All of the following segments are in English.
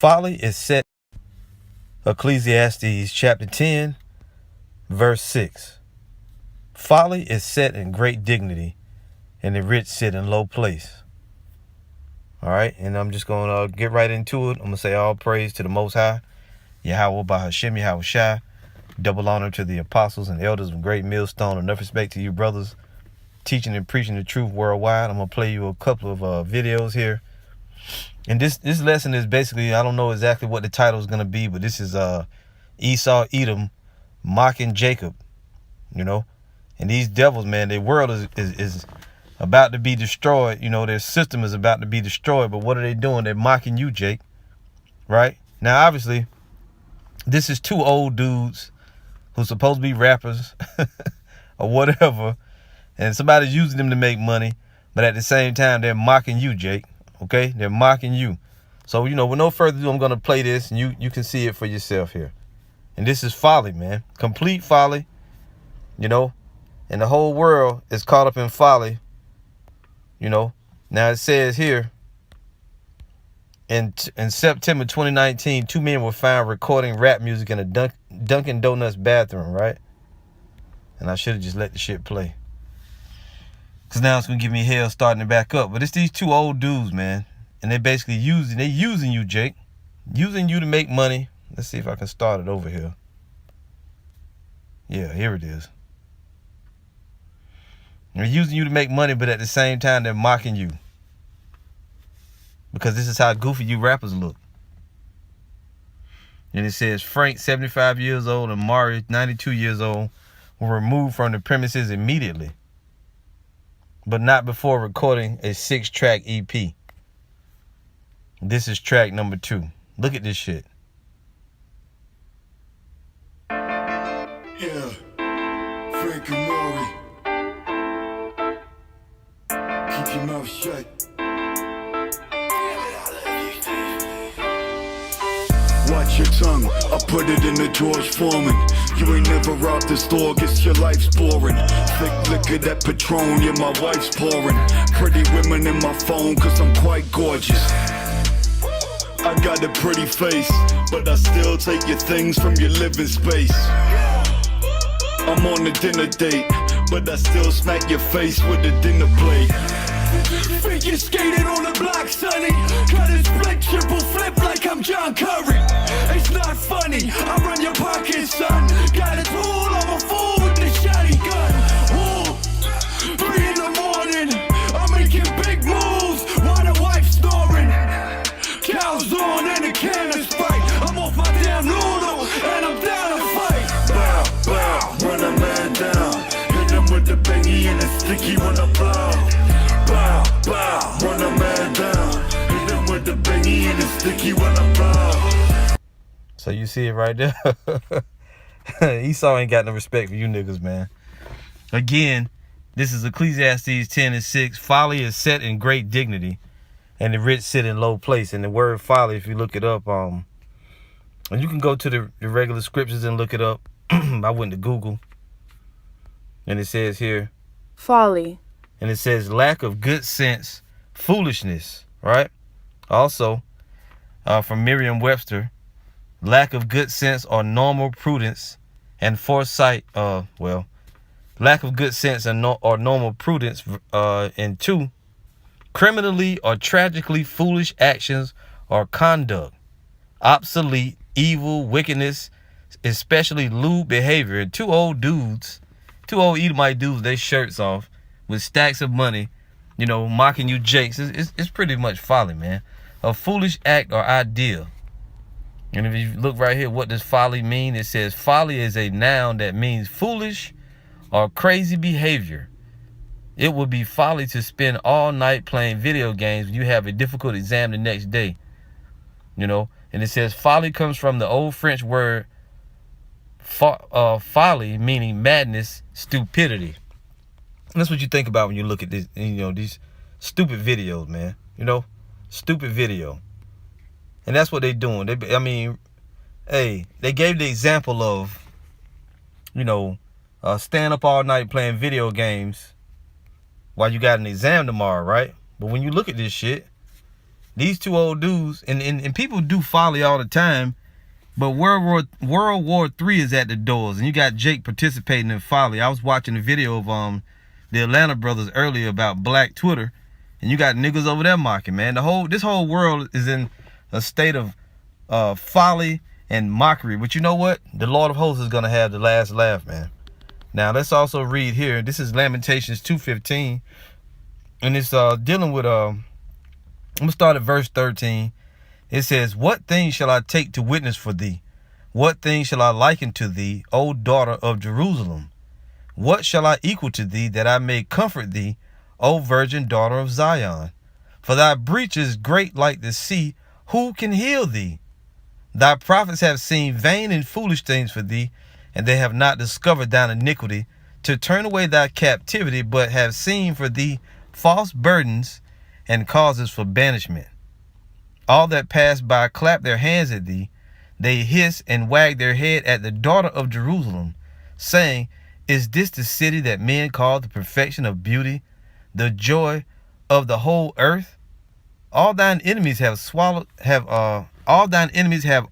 Folly is set. Ecclesiastes chapter 10, verse 6. Folly is set in great dignity, and the rich sit in low place. All right, and I'm just going to get right into it. I'm going to say all praise to the Most High, Yahweh Bahashem Yahweh Shai. Double honor to the apostles and elders of Great Millstone. Enough respect to you brothers teaching and preaching the truth worldwide. I'm going to play you a couple of videos here. And this lesson is basically, I don't know exactly what the title is going to be, but this is Esau, Edom, mocking Jacob, you know. And these devils, man, their world is about to be destroyed. You know, their system is about to be destroyed. But what are they doing? They're mocking you, Jake, right? Now, obviously, this is two old dudes who's supposed to be rappers or whatever. And somebody's using them to make money. But at the same time, they're mocking you, Jake. Okay, they're mocking you. So, you know, with no further ado, I'm going to play this, and you can see it for yourself here. And this is folly, man. Complete folly, you know. And the whole world is caught up in folly, you know. Now, it says here, in September 2019, two men were found recording rap music in a Dunkin' Donuts bathroom, right? And I should have just let the shit play. Because now it's going to give me hell starting to back up. But it's these two old dudes, man. And they basically using you, Jake. Using you to make money. Let's see if I can start it over here. Yeah, here it is. They're using you to make money, but at the same time, they're mocking you. Because this is how goofy you rappers look. And it says, Frank, 75 years old, and Mari, 92 years old, were removed from the premises immediately, but not before recording a 6-track EP. This is track number 2. Look at this shit. Yeah, Frank and Maury. Keep your mouth shut. Watch your tongue, I put it in the George Foreman. You ain't never robbed the store, guess your life's boring. Thick liquor, that Patron, yeah, my wife's pouring. Pretty women in my phone, cause I'm quite gorgeous. I got a pretty face, but I still take your things from your living space. I'm on a dinner date, but I still smack your face with a dinner plate. Figure skating on the block, sonny. Got a split, triple flip like I'm John Curry. It's not funny, I run your pocket, son. Got a tool, I'm a fool with the shotgun. Ooh, 3 in the morning, I'm making big moves while the wife's snoring. Cows on and a can of Sprite. I'm off my damn noodle and I'm down to fight. Bow, bow, run a man down. Hit him with the bangy and the sticky when I blow. Bow, bow, run a man down. Hit him with the bangy and the sticky when I blow. So you see it right there. Esau ain't got no respect for you niggas, man. Again, this is Ecclesiastes 10 and 6. Folly is set in great dignity, and the rich sit in low place. And the word folly, if you look it up, and you can go to the regular scriptures and look it up. I went to Google, and it says here, folly. And it says lack of good sense, foolishness, right? Also, from Merriam-Webster, lack of good sense or normal prudence and foresight. Lack of good sense or normal prudence. And 2, criminally or tragically foolish actions or conduct, obsolete, evil, wickedness, especially lewd behavior. And two old Edomite dudes, their shirts off with stacks of money, you know, mocking you Jakes. It's pretty much folly, man. A foolish act or idea. And if you look right here, what does folly mean? It says folly is a noun that means foolish or crazy behavior. It would be folly to spend all night playing video games when you have a difficult exam the next day. You know, and it says folly comes from the old French word folly, meaning madness, stupidity. And that's what you think about when you look at this, you know, these stupid videos, man. You know, stupid video. And that's what they're doing. They gave the example of, you know, staying up all night playing video games while you got an exam tomorrow, right? But when you look at this shit, These two old dudes, and people do folly all the time, but World War III is at the doors, and you got Jake participating in folly. I was watching a video of the Atlanta brothers earlier about Black Twitter, and you got niggas over there mocking, man. This whole world is in a state of folly and mockery. But you know what? The Lord of Hosts is gonna have the last laugh, man. Now let's also read here. This is Lamentations 2:15, and it's dealing with I'm gonna start at verse 13. It says, "What thing shall I take to witness for thee? What thing shall I liken to thee, O daughter of Jerusalem? What shall I equal to thee, that I may comfort thee, O virgin daughter of Zion? For thy breach is great like the sea. Who can heal thee? Thy prophets have seen vain and foolish things for thee, and they have not discovered thine iniquity, to turn away thy captivity, but have seen for thee false burdens and causes for banishment. All that pass by clap their hands at thee. They hiss and wag their head at the daughter of Jerusalem, saying, Is this the city that men call the perfection of beauty, the joy of the whole earth? All thine enemies have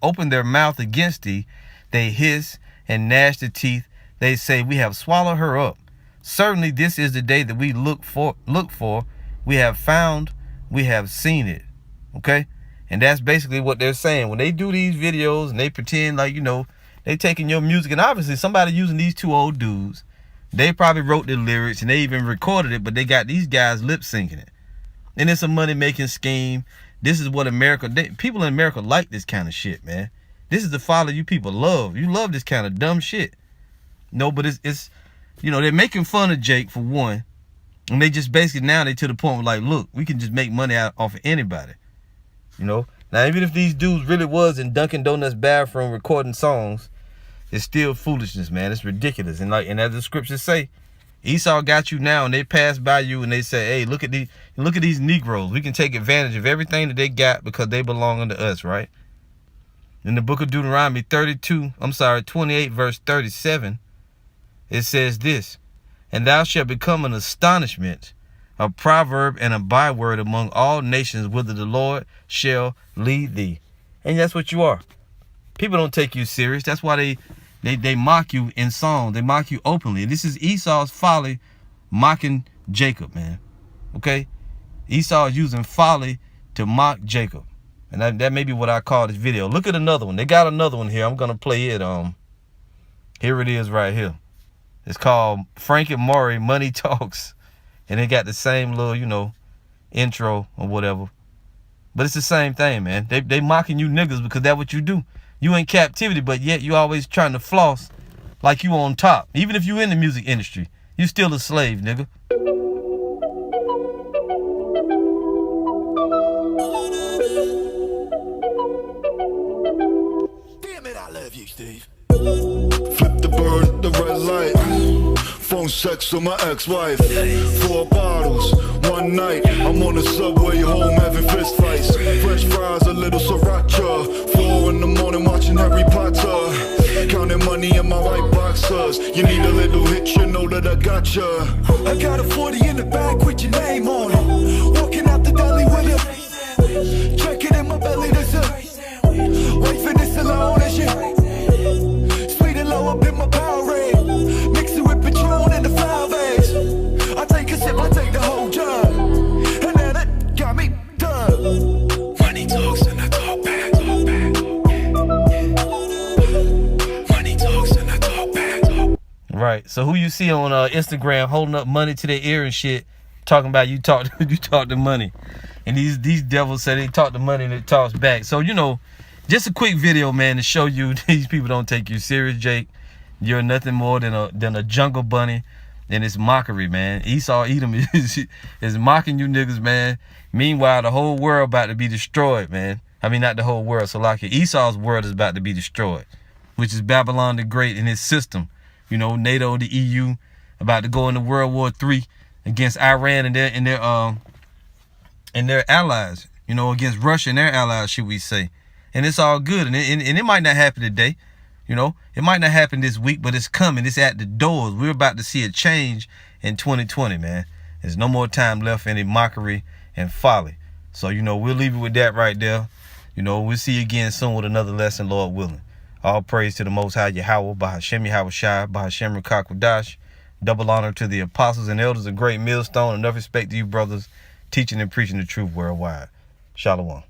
opened their mouth against thee. They hiss and gnash their teeth. They say, We have swallowed her up. Certainly this is the day that we look for. We have found, we have seen it. Okay? And that's basically what they're saying. When they do these videos and they pretend like, they taking your music, and obviously somebody using these two old dudes, they probably wrote the lyrics and they even recorded it, but they got these guys lip syncing it. And it's a money-making scheme. This is what people in America like this kind of shit, man. This is the folly you people love. You love this kind of dumb shit. No, but it's they're making fun of Jake for one. And they just basically now they to the point where like, look, we can just make money off of anybody. Now even if these dudes really was in Dunkin' Donuts bathroom recording songs, it's still foolishness, man. It's ridiculous. And as the scriptures say, Esau got you now, and they pass by you and they say, hey, look at these Negroes. We can take advantage of everything that they got because they belong unto us, right? In the book of Deuteronomy 28 verse 37, it says this, And thou shalt become an astonishment, a proverb and a byword among all nations, whither the Lord shall lead thee. And that's what you are. People don't take you serious. That's why they mock you in song. They mock you openly. This is Esau's folly mocking Jacob, man. Okay? Esau is using folly to mock Jacob. And that may be what I call this video. Look at another one. They got another one here. I'm going to play it. Here it is right here. It's called Frank and Maury Money Talks. And they got the same little, intro or whatever. But it's the same thing, man. They mocking you niggas because that's what you do. You in captivity, but yet you always trying to floss like you on top. Even if you in the music industry, you still a slave, nigga. Damn it, I love you, Steve. Flip the bird, the red light. Phone sex with my ex-wife. 4 bottles, one night. I'm on the subway home having fist fights. French fries, a little sriracha. 4 in the morning watching Harry Potter. Counting money in my white boxers. You need a little hit, you know that I gotcha. I got a 40 in the bag with your name on it. Walking out the deli with it. Check it in my belly, that's it. Wait for this alone and shit. Sweet and low up in my Powerade. Mix it with Patron and the flower vase. I take a sip, I take the whole jug. And then it got me done. Money talks and I talk back. Money talks and I talk back. Right. So who you see on Instagram holding up money to their ear and shit, talking about you talk the money. And these devils say they talk the money and it talks back. So, just a quick video, man, to show you these people don't take you serious, Jake. You're nothing more than a jungle bunny, and it's mockery, man. Esau Edom is mocking you niggas, man. Meanwhile, the whole world about to be destroyed, man. I mean, not the whole world. So, like, Esau's world is about to be destroyed, which is Babylon the Great and his system. NATO, the EU, about to go into World War III against Iran and their allies. Against Russia and their allies, should we say. And it's all good. And it might not happen today. It might not happen this week, but it's coming. It's at the doors. We're about to see a change in 2020, man. There's no more time left for any mockery and folly. So, we'll leave it with that right there. We'll see you again soon with another lesson, Lord willing. All praise to the Most High Yahweh, Bahashem Yahweh Shai, Bahashem Rakakwadash. Double honor to the apostles and elders of Great Millstone. Enough respect to you brothers teaching and preaching the truth worldwide. Shalom.